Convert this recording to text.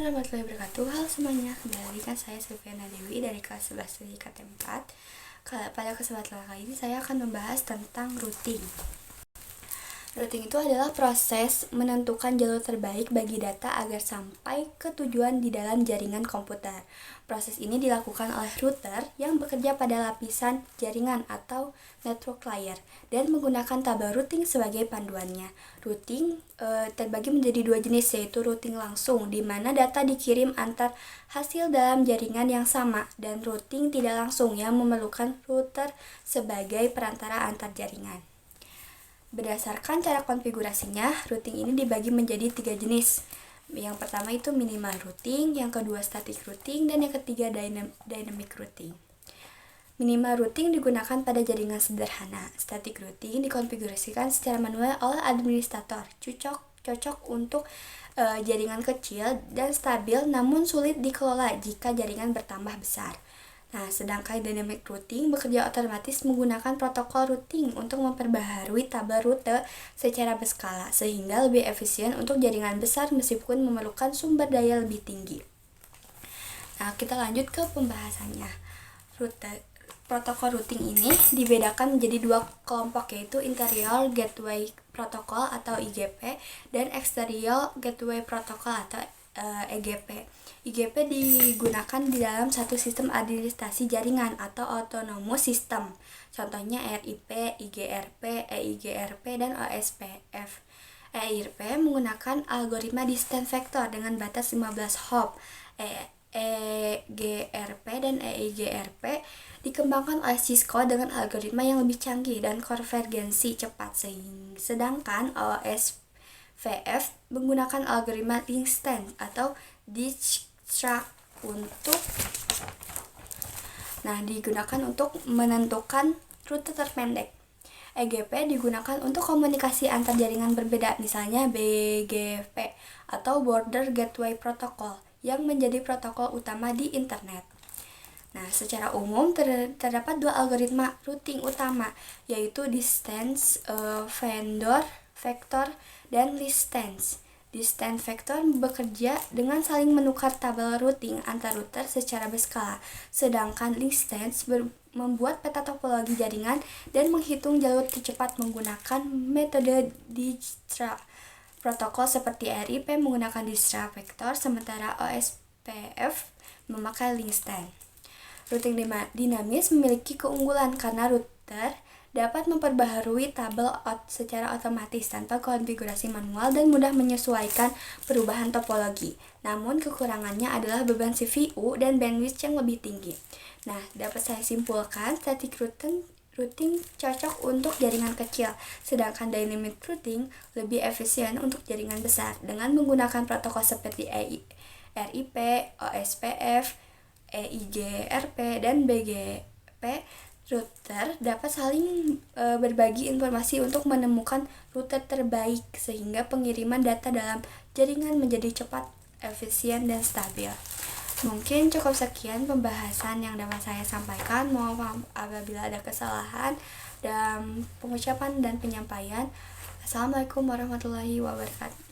warahmatullahi wabarakatuh. Halo semuanya, kembali lagi kan saya Silviana Dewi dari kelas 11 di KT 4. Pada kesempatan kali ini saya akan membahas tentang routing. Routing itu adalah proses menentukan jalur terbaik bagi data agar sampai ke tujuan di dalam jaringan komputer. Proses ini dilakukan oleh router yang bekerja pada lapisan jaringan atau network layer dan menggunakan tabel routing sebagai panduannya. Routing terbagi menjadi dua jenis, yaitu routing langsung, di mana data dikirim antar hasil dalam jaringan yang sama, dan routing tidak langsung yang memerlukan router sebagai perantara antar jaringan. Berdasarkan cara konfigurasinya, routing ini dibagi menjadi 3 jenis. Yang pertama itu minimal routing, yang kedua static routing, dan yang ketiga dynamic routing. Minimal routing digunakan pada jaringan sederhana. Static routing dikonfigurasikan secara manual oleh administrator, cocok untuk jaringan kecil dan stabil, namun sulit dikelola jika jaringan bertambah besar. Nah, sedangkan dynamic routing bekerja otomatis menggunakan protokol routing untuk memperbaharui tabel rute secara berskala, sehingga lebih efisien untuk jaringan besar meskipun memerlukan sumber daya lebih tinggi. Nah, kita lanjut ke pembahasannya. Protokol routing ini dibedakan menjadi dua kelompok, yaitu Interior Gateway Protocol atau IGP dan Exterior Gateway Protocol atau EGP. IGP digunakan di dalam satu sistem administrasi jaringan atau autonomous system. Contohnya RIP, IGRP, EIGRP, dan OSPF. EIRP menggunakan algoritma distance vector dengan batas 15 hop. EGRP dan EIGRP dikembangkan oleh Cisco dengan algoritma yang lebih canggih dan konvergensi cepat. Sedangkan OSPF menggunakan algoritma instant atau Dijkstra digunakan untuk menentukan rute terpendek. EGP digunakan untuk komunikasi antar jaringan berbeda, misalnya BGP atau Border Gateway Protocol yang menjadi protokol utama di internet. Nah, secara umum terdapat dua algoritma routing utama, yaitu distance vendor vector dan distance. Distance vector bekerja dengan saling menukar tabel routing antar router secara berskala, sedangkan distance membuat peta topologi jaringan dan menghitung jalur tercepat menggunakan metode Dijkstra. Protokol seperti RIP menggunakan Dijkstra vector, sementara OSPF memakai distance. Routing dinamis memiliki keunggulan karena router dapat memperbaharui tabel secara otomatis tanpa konfigurasi manual dan mudah menyesuaikan perubahan topologi. Namun kekurangannya adalah beban CPU dan bandwidth yang lebih tinggi. Nah, dapat saya simpulkan, static routing cocok untuk jaringan kecil, sedangkan dynamic routing lebih efisien untuk jaringan besar dengan menggunakan protokol seperti RIP, OSPF, EIGRP, dan BGP. Router dapat saling berbagi informasi untuk menemukan rute terbaik, sehingga pengiriman data dalam jaringan menjadi cepat, efisien, dan stabil. Mungkin cukup sekian pembahasan yang dapat saya sampaikan. Mohon maaf apabila ada kesalahan dalam pengucapan dan penyampaian. Assalamualaikum warahmatullahi wabarakatuh.